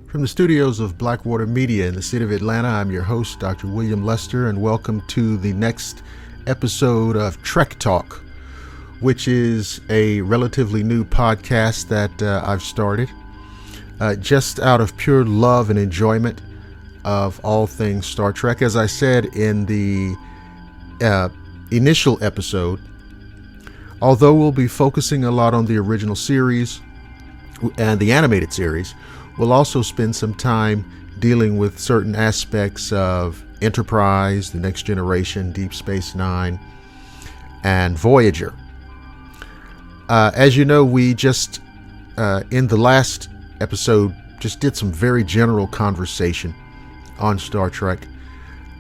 From the studios of Blackwater Media in the city of Atlanta, I'm your host, Dr. William Lester, and welcome to the next episode of Trek Talk, which is a relatively new podcast that I've started just out of pure love and enjoyment of all things Star Trek. As I said in the initial episode, although we'll be focusing a lot on the original series and the animated series, we'll also spend some time dealing with certain aspects of Enterprise, The Next Generation, Deep Space Nine, and Voyager. As you know, we just, in the last episode, just did some very general conversation on Star Trek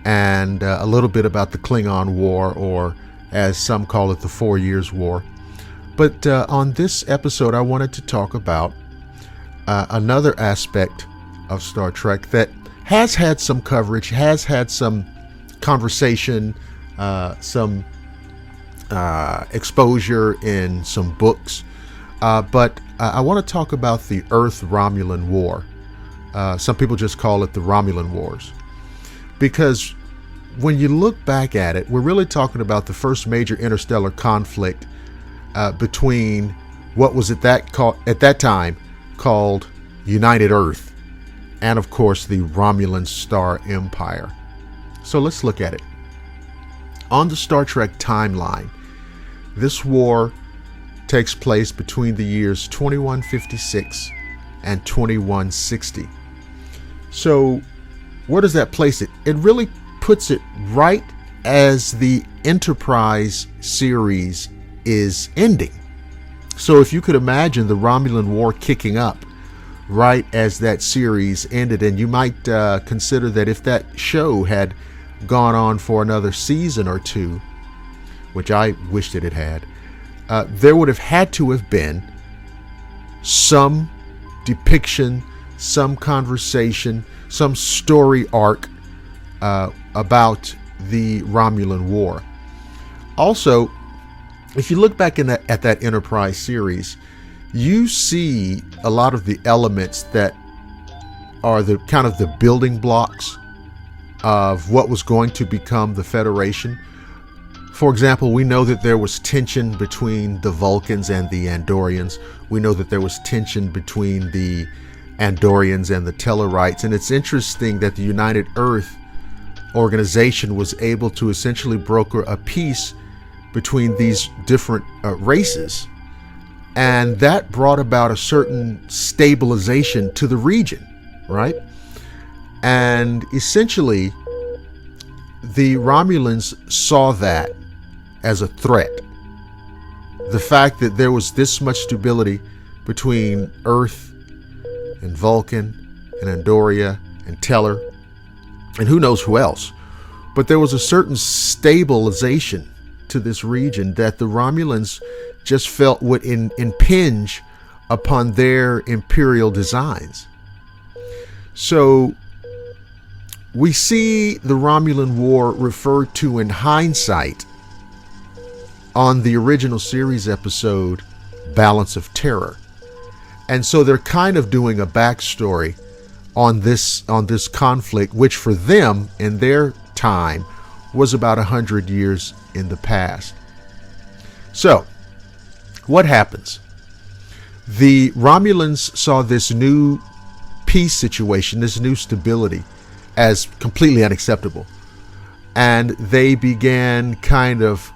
and a little bit about the Klingon War, or as some call it, the 4 Years' War. But on this episode, I wanted to talk about another aspect of Star Trek that has had some coverage, has had some conversation, some exposure in some books, but I want to talk about the Earth Romulan War. Some people just call it the Romulan Wars, because when you look back at it, we're really talking about the first major interstellar conflict between what was at that time called United Earth and, of course, the Romulan Star Empire. So let's look at it. On the Star Trek timeline, this war takes place between the years 2156 and 2160. So where does that place it? It really puts it right as the Enterprise series is ending. So if you could imagine the Romulan War kicking up right as that series ended, and you might consider that if that show had gone on for another season or two, which I wished it had, there would have had to have been some depiction, some conversation, some story arc about the Romulan War. Also, if you look back at that Enterprise series, you see a lot of the elements that are the kind of the building blocks of what was going to become the Federation. For example, we know that there was tension between the Vulcans and the Andorians. We know that there was tension between the Andorians and the Tellarites. And it's interesting that the United Earth organization was able to essentially broker a peace between these different races, and that brought about a certain stabilization to the region, right? And essentially the Romulans saw that as a threat. The fact that there was this much stability between Earth and Vulcan and Andoria and Teller and who knows who else, but there was a certain stabilization to this region that the Romulans just felt would impinge upon their imperial designs. So we see the Romulan War referred to in hindsight on the original series episode Balance of Terror. And so they're kind of doing a backstory on this conflict, which for them in their time was about 100 years in the past. So, what happens? The Romulans saw this new peace situation, this new stability, as completely unacceptable. And they began kind of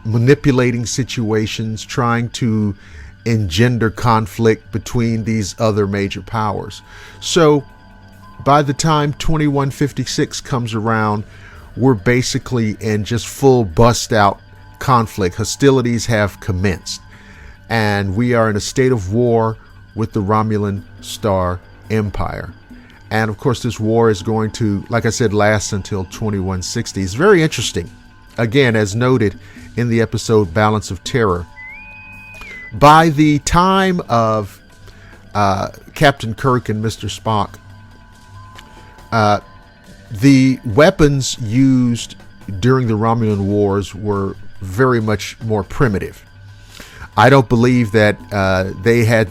manipulating situations, trying to engender conflict between these other major powers. So, by the time 2156 comes around, we're basically in just full bust-out conflict. Hostilities have commenced, and we are in a state of war with the Romulan Star Empire. And of course, this war is going to, like I said, last until 2160. It's very interesting. Again, as noted in the episode Balance of Terror, by the time of Captain Kirk and Mr. Spock, the weapons used during the Romulan Wars were very much more primitive. I don't believe that they had,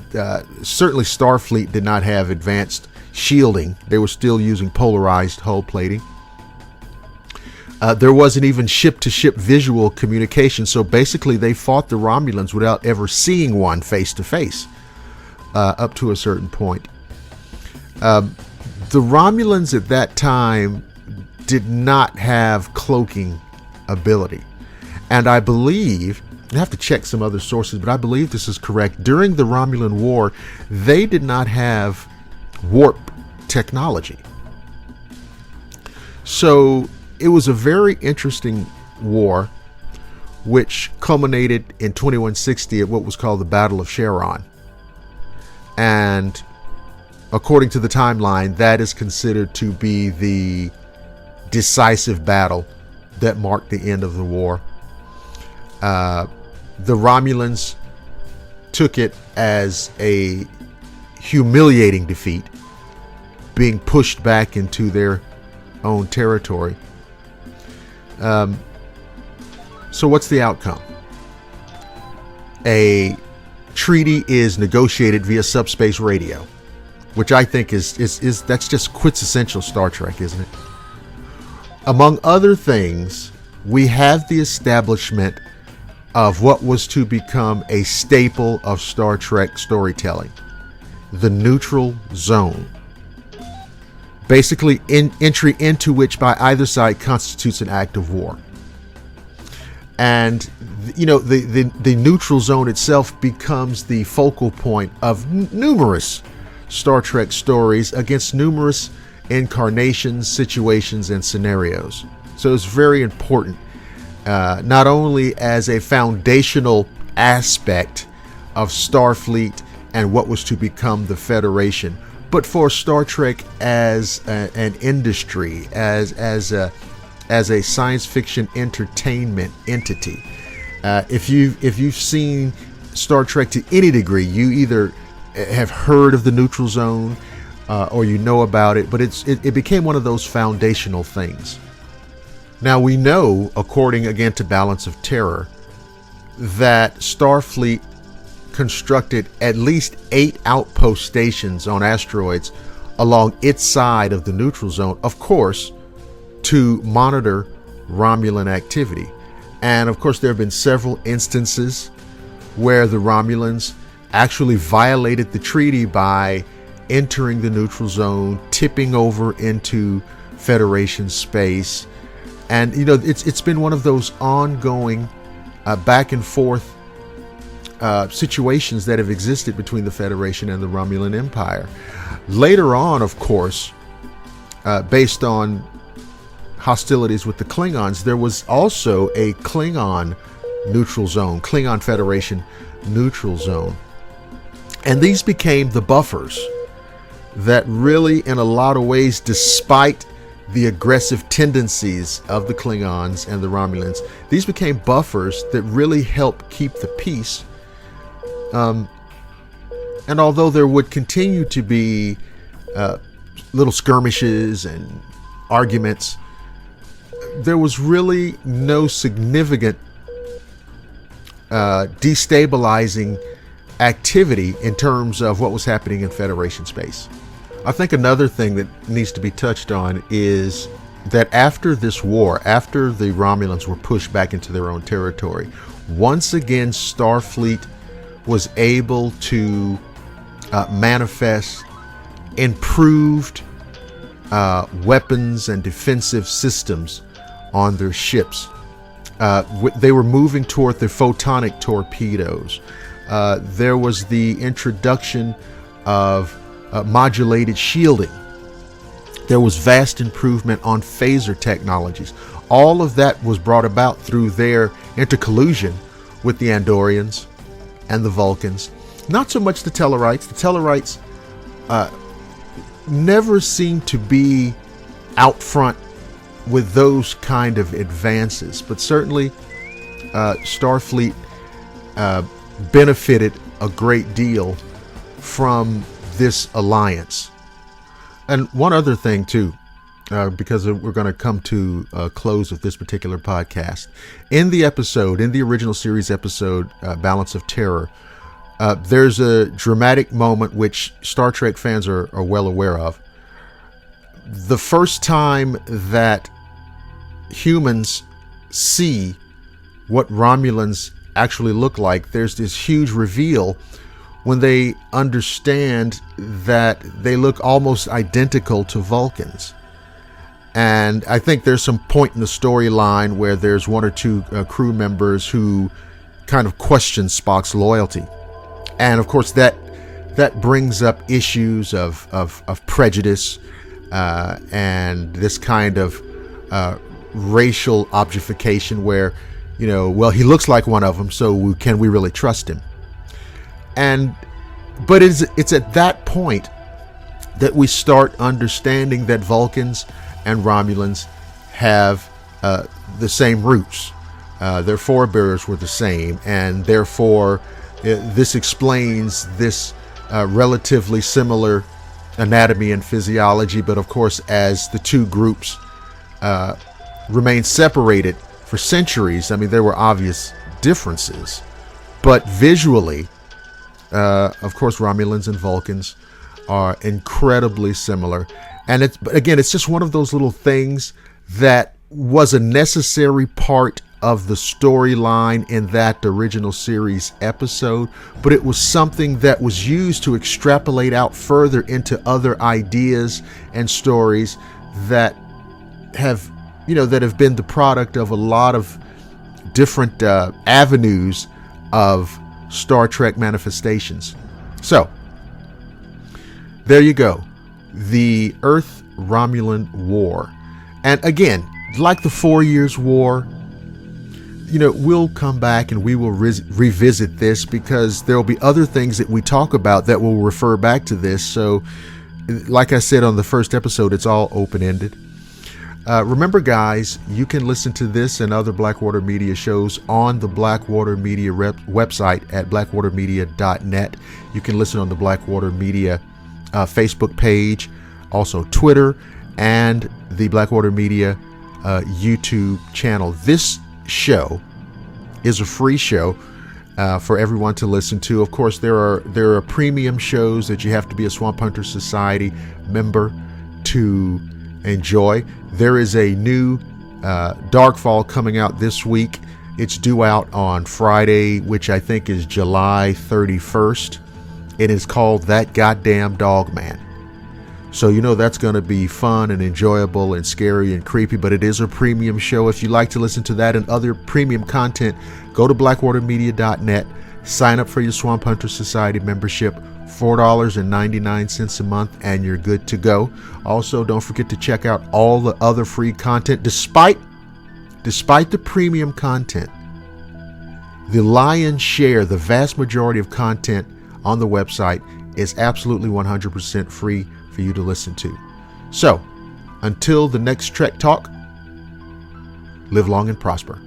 certainly Starfleet did not have advanced shielding. They were still using polarized hull plating. There wasn't even ship-to-ship visual communication, so basically they fought the Romulans without ever seeing one face-to-face up to a certain point. The Romulans at that time did not have cloaking ability. And I believe, I have to check some other sources, but I believe this is correct. During the Romulan War, they did not have warp technology. So it was a very interesting war, which culminated in 2160 at what was called the Battle of Sharon. And according to the timeline, that is considered to be the decisive battle that marked the end of the war. The Romulans took it as a humiliating defeat, being pushed back into their own territory. So what's the outcome? A treaty is negotiated via subspace radio, which I think is that's just quintessential Star Trek, isn't it? Among other things, we have the establishment of what was to become a staple of Star Trek storytelling, the neutral zone. Basically, entry into which by either side constitutes an act of war. And, you know, the neutral zone itself becomes the focal point of numerous Star Trek stories against numerous incarnations, situations, and scenarios. So it's very important, not only as a foundational aspect of Starfleet and what was to become the Federation, but for Star Trek as an industry, as a science fiction entertainment entity. If you've seen Star Trek to any degree, you either have heard of the neutral zone or you know about it, but it became one of those foundational things. Now we know, according again to Balance of Terror, that Starfleet constructed at least 8 outpost stations on asteroids along its side of the neutral zone, of course, to monitor Romulan activity. And of course, there have been several instances where the Romulans actually violated the treaty by entering the neutral zone, tipping over into Federation space. And, you know, it's been one of those ongoing back and forth situations that have existed between the Federation and the Romulan Empire. Later on, of course, based on hostilities with the Klingons, there was also a Klingon neutral zone, Klingon Federation neutral zone. And these became the buffers that really, in a lot of ways, despite the aggressive tendencies of the Klingons and the Romulans, these became buffers that really helped keep the peace. And although there would continue to be little skirmishes and arguments, there was really no significant destabilizing activity in terms of what was happening in Federation space. I think another thing that needs to be touched on is that after this war, after the Romulans were pushed back into their own territory, once again Starfleet was able to manifest improved weapons and defensive systems on their ships. They were moving toward the photonic torpedoes. There was the introduction of modulated shielding. There was vast improvement on phaser technologies. All of that was brought about through their intercollusion with the Andorians and the Vulcans. Not so much the Tellarites. The Tellarites never seemed to be out front with those kind of advances, but certainly Starfleet benefited a great deal from this alliance. And one other thing too, because we're going to come to a close of this particular podcast. In the episode, in the original series episode, Balance of Terror, there's a dramatic moment which Star Trek fans are well aware of, the first time that humans see what Romulans actually look like, there's this huge reveal when they understand that they look almost identical to Vulcans. And I think there's some point in the storyline where there's one or two crew members who kind of question Spock's loyalty. And of course that brings up issues of prejudice and this kind of racial objectification where, well, he looks like one of them, so can we really trust him? But it's at that point that we start understanding that Vulcans and Romulans have the same roots. Their forebears were the same, and therefore this explains this relatively similar anatomy and physiology. But of course, as the two groups remained separated for centuries, I mean, there were obvious differences, but visually, of course, Romulans and Vulcans are incredibly similar. And it's just one of those little things that was a necessary part of the storyline in that original series episode, but it was something that was used to extrapolate out further into other ideas and stories that have been the product of a lot of different avenues of Star Trek manifestations. So there you go. The Earth Romulan War. And again, like the 4 Years' War, we'll come back and we will revisit this, because there will be other things that we talk about that will refer back to this. So like I said on the first episode, it's all open-ended. Remember, guys, you can listen to this and other Blackwater Media shows on the Blackwater Media website at blackwatermedia.net. You can listen on the Blackwater Media Facebook page, also Twitter, and the Blackwater Media YouTube channel. This show is a free show for everyone to listen to. Of course, there are premium shows that you have to be a Swamp Hunter Society member to enjoy. There is a new Darkfall coming out this week. It's due out on Friday, which I think is July 31st. It is called That Goddamn Dog Man. So that's going to be fun and enjoyable and scary and creepy, but it is a premium show. If you like to listen to that and other premium content, go to blackwatermedia.net, sign up for your Swamp Hunter Society membership, $4.99 a month, and you're good to go. Also, don't forget to check out all the other free content. Despite the premium content, the lion's share, the vast majority of content on the website is absolutely 100% free for you to listen to. So, until the next Trek Talk, live long and prosper.